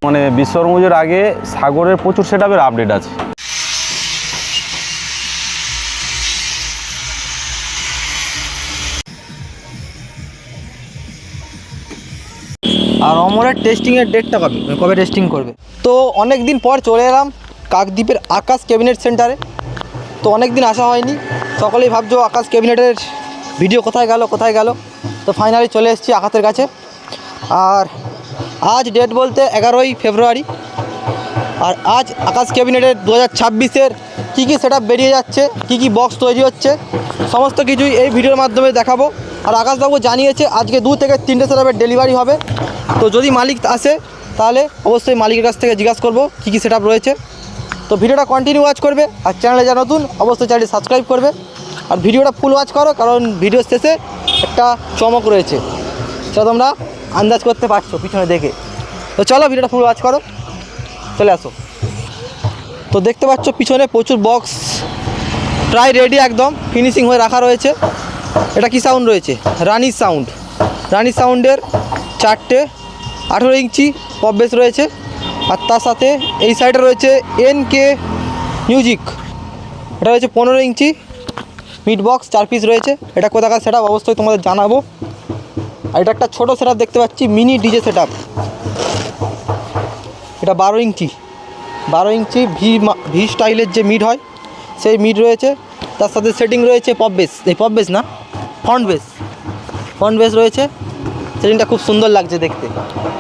মানে বিশ্বকর্মা আগে সাগরের প্রচুর সেটআপের আপডেট আছে। আর অমরের টেস্টিংয়ের ডেটটা কবে টেস্টিং করবে? তো অনেক দিন পর চলে এলাম কাকদ্বীপের আকাশ ক্যাবিনেট সেন্টারে। তো অনেক দিন আসা হয়নি, সকলেই ভাবছো আকাশ ক্যাবিনেটের ভিডিও কোথায় গেল। তো ফাইনালি চলে এসেছি আকাশের কাছে। আর আজ ডেট বলতে 11ই ফেব্রুয়ারি। আর আজ আকাশ ক্যাবিনেটের 2026-এর কী সেটআপ বেরিয়ে যাচ্ছে, কী বক্স তৈরি হচ্ছে, সমস্ত কিছুই এই ভিডিওর মাধ্যমে দেখাবো। আর আকাশবাবু জানিয়েছে আজকে 2 থেকে 3টে সেটআপের ডেলিভারি হবে। তো যদি মালিক আসে তাহলে অবশ্যই মালিকের কাছ থেকে জিজ্ঞাসা করবো কী সেটআপ রয়েছে। তো ভিডিওটা কন্টিনিউ ওয়াচ করবে, আর চ্যানেলে যা নতুন অবশ্যই চ্যানেলটি সাবস্ক্রাইব করবে। আর ভিডিওটা ফুল ওয়াচ করো, কারণ ভিডিওর শেষে একটা চমক রয়েছে, সেটা তোমরা আন্দাজ করতে পারছো পিছনে দেখে। তো চলো ভিডিওটা ফুল ওয়াচ করো, চলে আসো। তো দেখতে পাচ্ছ পিছনে প্রচুর বক্স প্রায় রেডি, একদম ফিনিশিং হয়ে রাখা রয়েছে। এটা কি সাউন্ড রয়েছে? রানি সাউন্ডের 4টে 18 ইঞ্চি পপ বেস রয়েছে। আর তার সাথে এই সাইডে রয়েছে NK মিউজিক, এটা রয়েছে 15 ইঞ্চি মিড বক্স, 4 পিস রয়েছে। এটা কোথাকার সেটআপ অবশ্যই তোমাদের জানাবো। আর এটা একটা ছোটো সেটআপ দেখতে পাচ্ছি, মিনি ডিজে সেটআপ। এটা 12 ইঞ্চি ভি স্টাইলের যে মিড হয় সেই মিড রয়েছে। তার সাথে সেটিং রয়েছে ফ্রন্ট বেস রয়েছে। সেটিংটা খুব সুন্দর লাগছে দেখতে,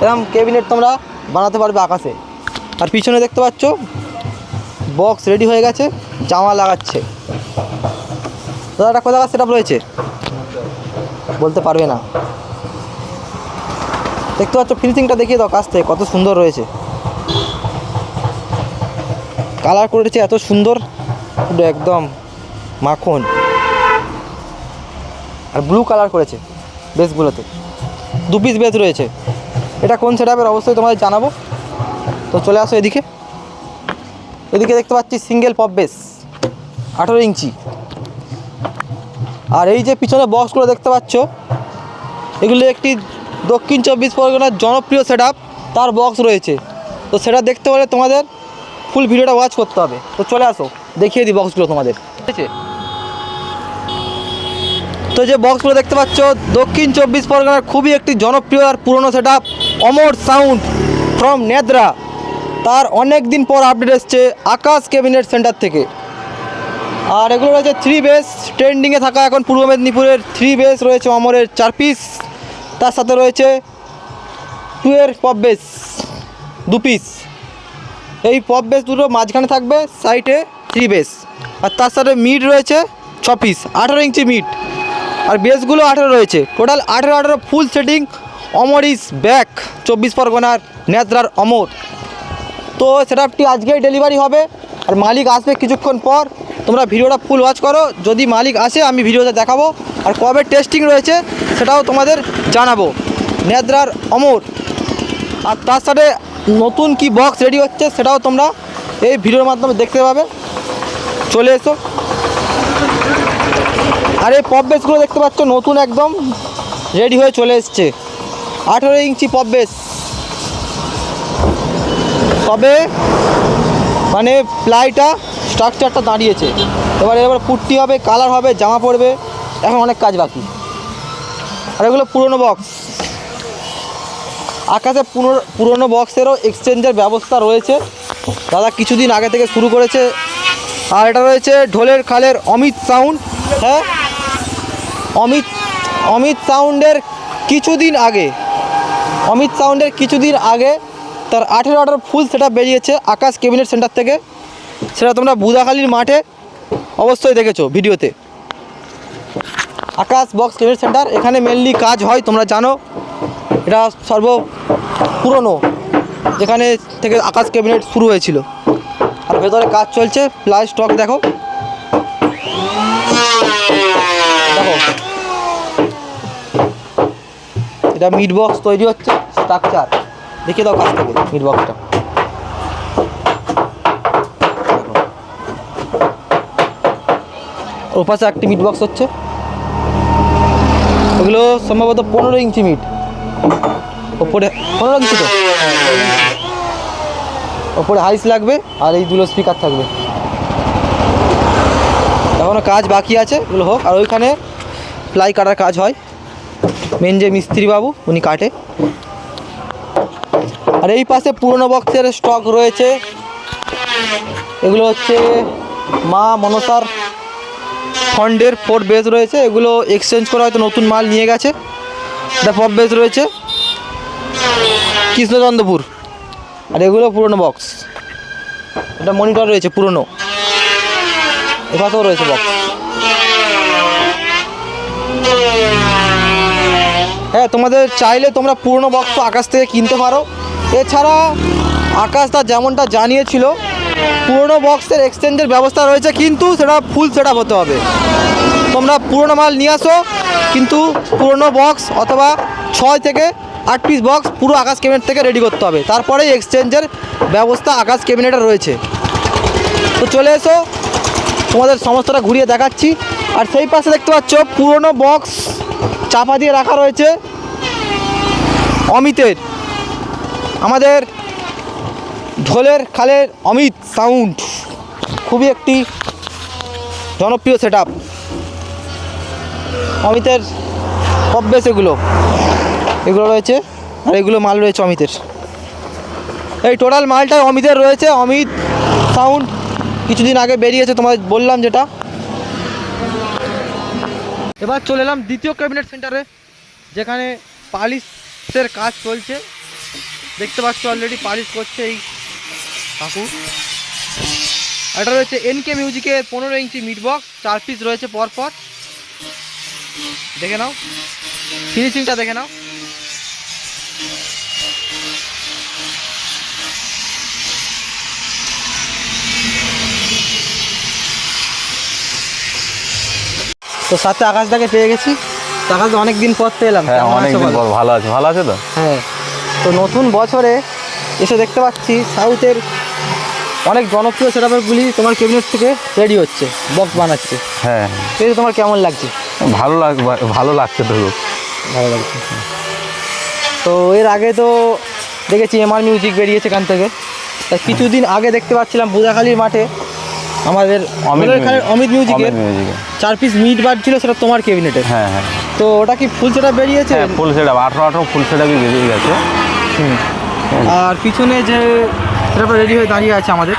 এরকম ক্যাবিনেট তোমরা বানাতে পারবে আকাশে। আর পিছনে দেখতে পাচ্ছ বক্স রেডি হয়ে গেছে, জামা লাগাচ্ছে। দাদা এটা কোথাকার সেটআপ রয়েছে বলতে পারবে না। দেখতে পাচ্ছ ফিনিশিংটা দেখিয়ে দাও কাছ থেকে, কত সুন্দর রয়েছে। কালার করেছে এত সুন্দর, পুরো একদম মাখন। আর ব্লু কালার করেছে বেসগুলোতে, 2 পিস বেস রয়েছে। এটা কোন সেটআপের অবশ্যই তোমাদের জানাবো। তো চলে আসো এদিকে দেখতে পাচ্ছি সিঙ্গেল পপ বেস 18 ইঞ্চি। আর এই যে পিছনে বক্সগুলো দেখতে পাচ্ছ, এগুলো একটি দক্ষিণ 24 পরগনার জনপ্রিয় সেটআপ, তার বক্স রয়েছে। তো সেটা দেখতে হলে তোমাদের ফুল ভিডিওটা ওয়াচ করতে হবে। তো চলে আসো দেখিয়ে দিই বক্সগুলো তোমাদের, ঠিক আছে? তো যে বক্সগুলো দেখতে পাচ্ছ দক্ষিণ 24 পরগনার খুবই একটি জনপ্রিয় আর পুরনো সেটআপ, অমর সাউন্ড ফ্রম নেদ্রা। তার অনেক দিন পর আপডেট এসছে আকাশ ক্যাবিনেট সেন্টার থেকে। আর এগুলো রয়েছে 3 বেস, ট্রেন্ডিংয়ে থাকা এখন পূর্ব মেদিনীপুরের 3 বেস রয়েছে অমরের 4 পিস। তার সাথে রয়েছে 2 পপ বেস 2 পিস। এই পপ বেস দুটো মাঝখানে থাকবে, সাইডে 3 বেস। আর তার সাথে মিড রয়েছে 6 পিস, 18 ইঞ্চি মিড। আর বেসগুলো 18 রয়েছে, total 18 full setting. Amar is back, 24 পরগনার নেত্রার অমর। তো সেটআপটি আজকেই ডেলিভারি হবে, আর মালিক আসবে কিছুক্ষণ পর। তোমরা ভিডিওটা ফুল ওয়াচ করো, যদি মালিক আসে আমি ভিডিওতে দেখাবো। আর কবে টেস্টিং রয়েছে সেটাও তোমাদের জানাবো। নেত্রার অমর। আর তার সাথে নতুন কি বক্স রেডি হচ্ছে সেটাও তোমরা এই ভিডিওর মাধ্যমে দেখতে পাবে। চলে এসো। আর এই পপ বেসগুলো দেখতে পাচ্ছ নতুন একদম রেডি হয়ে চলে এসছে, 18 ইঞ্চি পপ বেস। তবে মানে প্লাইটা স্ট্রাকচারটা দাঁড়িয়েছে, এবার পুট্টি হবে, কালার হবে, জামা পড়বে, এখন অনেক কাজ বাকি। আর এগুলো পুরনো বক্স, আকাশে পুরনো বক্সেরও এক্সচেঞ্জের ব্যবস্থা রয়েছে, দাদা কিছুদিন আগে থেকে শুরু করেছে। আর এটা রয়েছে ঢোলের খালের অমিত সাউন্ড। হ্যাঁ, অমিত সাউন্ডের কিছুদিন আগে তার 18 ফুল সেটআপ বেরিয়েছে আকাশ ক্যাবিনেট সেন্টার থেকে। সেটা তোমরা বুদাখালীর মাঠে অবশ্যই দেখেছো ভিডিওতে। আকাশ বক্স ক্যাবিনেট সেন্টার, এখানে মেনলি কাজ হয় তোমরা জানো। এটা পুরনো যেখানে থেকে আকাশ ক্যাবিনেট শুরু হয়েছিল। আর ভেতরে কাজ চলছে, প্লাই স্টক দেখো। এটা মিড বক্স তৈরি হচ্ছে, স্ট্রাকচার দেখিয়ে দাও কাছ থেকে মিড বক্সটা। ওর পাশে একটি মিড বক্স হচ্ছে, এগুলো সম্ভবত 15 ইঞ্চি মিড, ওপরে 15 ইঞ্চি তো ওপরে হাইস লাগবে আর এই দুটো স্পিকার থাকবে। এখনও কাজ বাকি আছে, এগুলো হোক। আর ওইখানে প্লাই কাটার কাজ হয়, মেন যে মিস্ত্রি বাবু উনি কাটে। আর এই পাশে পুরনো বক্সের স্টক রয়েছে, এগুলো হচ্ছে মা মনসার ফন্ডের পোর্ট বেস রয়েছে, এগুলো এক্সচেঞ্জ করে হয়তো নতুন মাল নিয়ে গেছে। এটা পপ বেস রয়েছে কৃষ্ণচন্দ্রপুর। আর এগুলো পুরনো বক্স, এটা মনিটর রয়েছে পুরনো, এখানেও রয়েছে বক্স। হ্যাঁ, তোমাদের চাইলে তোমরা পুরনো বক্স আকাশ থেকে কিনতে পারো। এছাড়া আকাশ দা যেমনটা জানিয়েছিল, পুরনো বক্সের এক্সচেঞ্জের ব্যবস্থা রয়েছে, কিন্তু সেটা ফুল সেট আপ হতে হবে। তোমরা পুরনো মাল নিয়ে আসো, কিন্তু পুরনো বক্স অথবা 6 থেকে 8 পিস বক্স পুরো আকাশ ক্যাবিনেট থেকে রেডি করতে হবে, তারপরেই এক্সচেঞ্জের ব্যবস্থা আকাশ ক্যাবিনেটে রয়েছে। তো চলে এসো, তোমাদের সমস্তটা ঘুরিয়ে দেখাচ্ছি। আর সেই পাশে দেখতে পাচ্ছ পুরনো বক্স চাপা দিয়ে রাখা রয়েছে অমিতের, আমাদের ঢোলের খালের অমিত সাউন্ড, খুবই একটি জনপ্রিয় সেট আপ অমিতের পপ বেস। এগুলো রয়েছে, আর এগুলো মাল রয়েছে অমিতের। এই টোটাল মালটাই অমিতের রয়েছে, অমিত সাউন্ড কিছুদিন আগে বেরিয়েছে, তোমাদের বললাম যেটা। এবার চলে এলাম দ্বিতীয় ক্যাবিনেট সেন্টারে, যেখানে পালিশের কাজ চলছে। দেখতে পাচ্ছ অলরেডি পালিশ করছে এই কাকু। এটা রয়েছে এনকে মিউজিকের 15 ইঞ্চি মিড বক্স, 4 পিস রয়েছে পরপর। দেখে নাও ফিনিশিংটা, দেখে নাও। তো সাথে আকাশটাকে পেয়ে গেছি। আকাশ অনেক দিন পর তো এলাম। হ্যাঁ, অনেক দিন পর। ভালো আছে? ভালো আছে তো? হ্যাঁ। তো নতুন বছরে এসে দেখতে পাচ্ছি সাউথের অনেক জনপ্রিয় সেটআপগুলি তোমার ক্যাবিনেট থেকে রেডি হচ্ছে, বক্স বানাচ্ছে। হ্যাঁ। এই তোমার কেমন লাগছে? ভালো লাগছে তো, ভালো লাগছে। তো এর আগে তো দেখেছি এমআর মিউজিক বেরিয়েছে এখান থেকে। তা কিছুদিন আগে দেখতে পাচ্ছিলাম বুধাখালীর মাঠে আমাদের অমিত মিউজিকের 4 পিস মিড বার ছিল, সেটা তোমার ক্যাবিনেটে। হ্যাঁ হ্যাঁ। তো ওটা কি ফুল সেটআপ বেরিয়েছে? ফুল সেটআপ 18 ফুল সেটআপই বেরিয়ে গেছে। আর পিছনে যে সেটআপটা রেডি হয়ে দাঁড়িয়ে আছে আমাদের,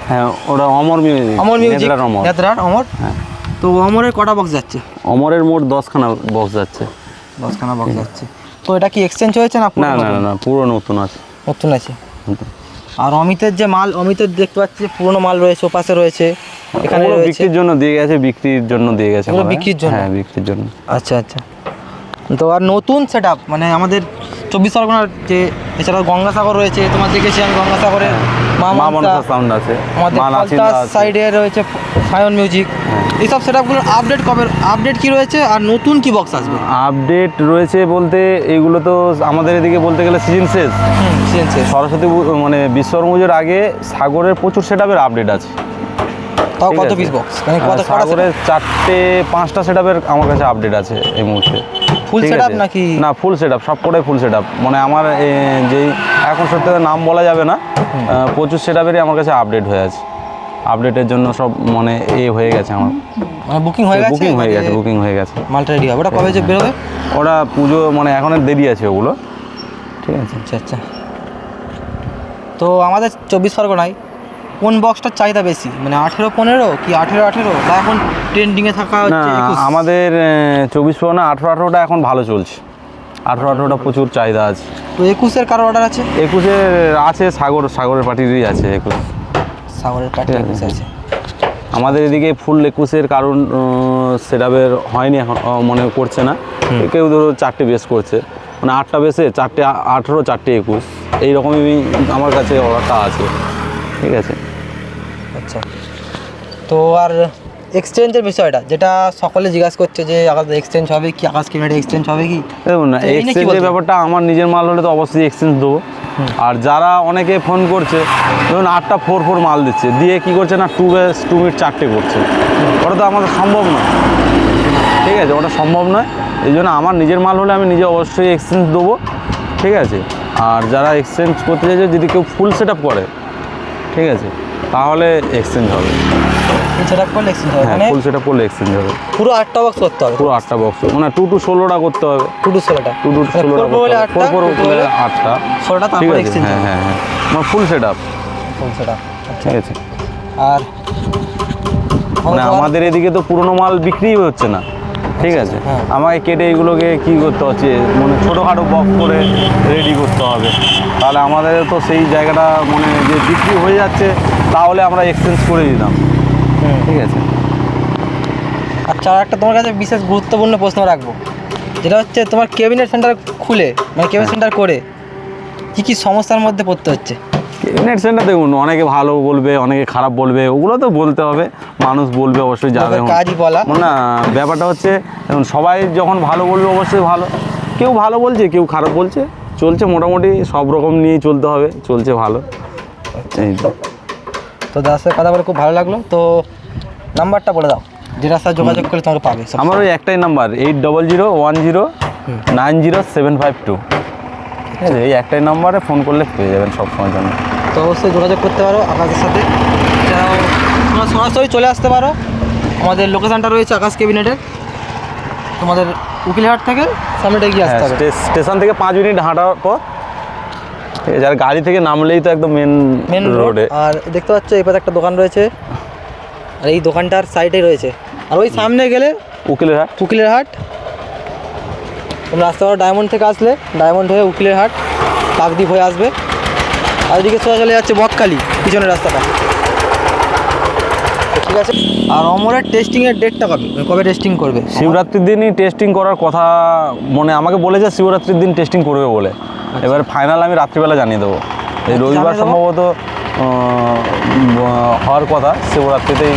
হ্যাঁ, ওটা অমর মিউজিক, নেত্রার অমর। হ্যাঁ। তো অমরের কটা বক্স যাচ্ছে? অমরের মোট 10খানা বক্স যাচ্ছে। 10খানা বক্স যাচ্ছে। তো এটা কি এক্সচেঞ্জ হয়েছে না? না না না, পুরো নতুন আছে। নতুন আছে। আর অমিতের যে মাল, অমিতের দেখতে পাচ্ছি পুরনো মাল রয়েছে, ওপাশে রয়েছে, এখানে বিক্রির জন্য দিয়ে গেছে। বিক্রির জন্য বিক্রির জন্য? হ্যাঁ, বিক্রির জন্য। আচ্ছা আচ্ছা। তো আর নতুন সেটআপ মানে আমাদের 24 পরগনার যে, এছাড়াও গঙ্গাসাগর রয়েছে, তোমার দেখেছি আমি গঙ্গাসাগরে মা মনসা সাউন্ড আছে, আমাদের কলকাতা সাইডে রয়েছে ফায়ন মিউজিক। এইসব সেটআপগুলোর আপডেট কি রয়েছে আর নতুন কি বক্স আসবে? আপডেট রয়েছে বলতে এইগুলো তো আমাদের এদিকে বলতে গেলে সিজন শেষ। সরস্বতী মানে বিশ্বকর্মা পুজোর আগে সাগরের প্রচুর সেটআপের আপডেট আছে। তাও কত পিস বক্স? মানে কত সাগরের 4-5টা সেটআপের আমার কাছে আপডেট আছে এই মুহূর্তে। ফুল সেটআপ নাকি? না, ফুল সেটআপ, সবকটাই ফুল সেটআপ। মানে আমার যেই এখন সত্যি নাম বলা যাবে না, প্রচুর সেটআপেরই আমার কাছে আপডেট হয়ে আছে। আপডেটের জন্য সব মানে হয়ে গেছে আমার, মানে বুকিং হয়ে গেছে। বুকিং হয়ে গেছে। মালটা রেডি হবে। ওটা কবে যে বেরোবে? ওটা পুজো মানে এখন দেরি আছে ওগুলো। ঠিক আছে। আচ্ছা আচ্ছা। তো আমাদের 24 পরগনায় কোন বক্সটার চাহিদা বেশি? মানে 18-15 কি 18-18, বা এখন ট্রেন্ডিংয়ে থাকা হচ্ছে 21? আমাদের 24 পরগনা 18-18টা এখন ভালো চলছে। 18-18টা প্রচুর চাহিদা আছে। তো 21-এর কারো অর্ডার আছে? 21-এর আছে, সাগরের পার্টিরই আছে 21। সাগরের পার্টি 21 আছে। আমাদের এদিকে ফুল 21-এর কারণ সেটআপের হয়নি এখন, মনে করছে না। কেউ ধরো 4টে বেস করছে, মানে 8টা বেসে 4টে 18, 4টে 21, এইরকমই আমার কাছে অর্ডারটা আছে। ঠিক আছে। আচ্ছা। তো আর এক্সচেঞ্জের বিষয়টা যেটা সকলে জিজ্ঞাসা করছে যে আকাশ এক্সচেঞ্জ হবে কি, আকাশ ক্যাবিনেট এক্সচেঞ্জ হবে কি? দেখুন না, এক্সচেঞ্জের ব্যাপারটা আমার নিজের মাল হলে তো অবশ্যই এক্সচেঞ্জ দেবো। আর যারা অনেকে ফোন করছে, ধরুন 8টা 4-4 মাল দিচ্ছে, দিয়ে কী করছে না 2 মিনিট 4টে করছে, ওটা তো আমাদের সম্ভব নয়। ঠিক আছে, ওটা সম্ভব নয়। এই জন্য আমার নিজের মাল হলে আমি নিজে অবশ্যই এক্সচেঞ্জ দেবো। ঠিক আছে। আর যারা এক্সচেঞ্জ করতে চাইছে যদি কেউ ফুল সেট আপ করে, ঠিক আছে, তাহলে এক্সচেঞ্জ হবে। সেট আপ করলে এক্সচেঞ্জ হবে, হ্যাঁ, মানে ফুল সেট আপ করলে এক্সচেঞ্জ হবে। পুরো 8টা বক্স করতে হবে, পুরো 8টা বক্স, মানে 2 to 16টা করতে হবে। 2 to 16টা, 2 to 16টা করবো বলে 8টা, 8টা, 16টা, ঠিক তারপর আছে। এক্সচেঞ্জ হ্যাঁ হবে। হ্যাঁ হ্যাঁ, মানে full set up, full set up, ঠিক আছে। আর মানে আমাদের এদিকে তো পুরোনো মাল বিক্রিই হচ্ছে না, ঠিক আছে। হ্যাঁ। আমাকে কেটে এগুলোকে কী করতে হচ্ছে, মানে ছোটোখাটো বক্স করে রেডি করতে হবে। তাহলে আমাদের তো সেই জায়গাটা মানে যে বিক্রি হয়ে যাচ্ছে, তাহলে আমরা এক্সচেঞ্জ করে দিতাম, ঠিক আছে। আচ্ছা, আর একটা তোমার কাছে বিশেষ গুরুত্বপূর্ণ প্রশ্ন রাখবো, যেটা হচ্ছে তোমার কেবিনেট সেন্টার খুলে, মানে কেবিনেট সেন্টার করে কী কী সমস্যার মধ্যে পড়তে হচ্ছে? নেট সেন্টার দেখুন, অনেকে ভালো বলবে, অনেকে খারাপ বলবে, ওগুলো তো বলতে হবে, মানুষ বলবে অবশ্যই, যাবে লোকের কাজই বলা। না। ব্যাপারটা হচ্ছে দেখুন, সবাই যখন ভালো বলবে অবশ্যই ভালো, কেউ ভালো বলছে, কেউ খারাপ বলছে, চলছে মোটামুটি সব রকম নিয়েই চলতে হবে, চলছে ভালো, এই তো। তো দাদার সাথে কথা বলে খুব ভালো লাগলো। তো নাম্বারটা বলে দাও, যেটার সাথে যোগাযোগ করলে তোমাকে পাবে। আমার ওই একটাই নাম্বার 8001090752, ঠিক আছে। এই একটাই নাম্বারে ফোন করলে পেয়ে যাবেন সব সময়ের জন্য। তো অবশ্যই যোগাযোগ করতে পারো আকাশের সাথে, এছাড়াও তোমরা সরাসরি চলে আসতে পারো। আমাদের লোকেশানটা রয়েছে আকাশ ক্যাবিনেটের, তোমাদের উকিলহাট থেকে সামনেটা গিয়ে আসতে হবে। স্টেশন থেকে 5 মিনিট হাঁটার পর, ঠিক আছে। আর গাড়ি থেকে নামলেই তো একদম মেন রোডে। আর দেখতে পাচ্ছ এই পাশে একটা দোকান রয়েছে, আর এই দোকানটার সাইডে রয়েছে, আর ওই সামনে গেলে উকিলের হাট। উকিলের হাট। তোমরা আসতে পারো ডায়মন্ড থেকে, আসলে ডায়মন্ড হয়ে উকিলের হাট, কাকদ্বীপ হয়ে আসবে। আর এদিকে সোজা চলে যাচ্ছে বকখালি, পিছনের রাস্তাটা, ঠিক আছে। আর অমরের টেস্টিংয়ের ডেটটা কবে, কবে টেস্টিং করবে? শিবরাত্রির দিনই টেস্টিং করার কথা, মানে আমাকে বলেছে শিবরাত্রির দিন টেস্টিং করবে বলে। এবার ফাইনাল আমি রাত্রিবেলা জানিয়ে দেবো। এই রবিবার সম্ভবত হওয়ার কথা, শিবরাত্রিতেই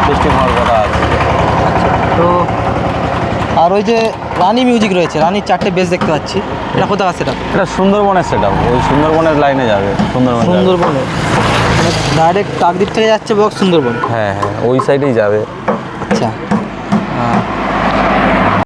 টেস্টিং হওয়ার কথা আছে। তো আর ওই যে রানি মিউজিক রয়েছে, রানির 4টে বেস দেখতে পাচ্ছি, এটা কোথায় আছে? এটা সুন্দরবনের সেট আপ, ওই সুন্দরবনের লাইনে যাবে। সুন্দরবনে, মানে ডাইরেক্ট কাকদ্বীপ থেকে যাচ্ছে বক্স সুন্দরবন? হ্যাঁ হ্যাঁ, ওই সাইডেই যাবে। আচ্ছা,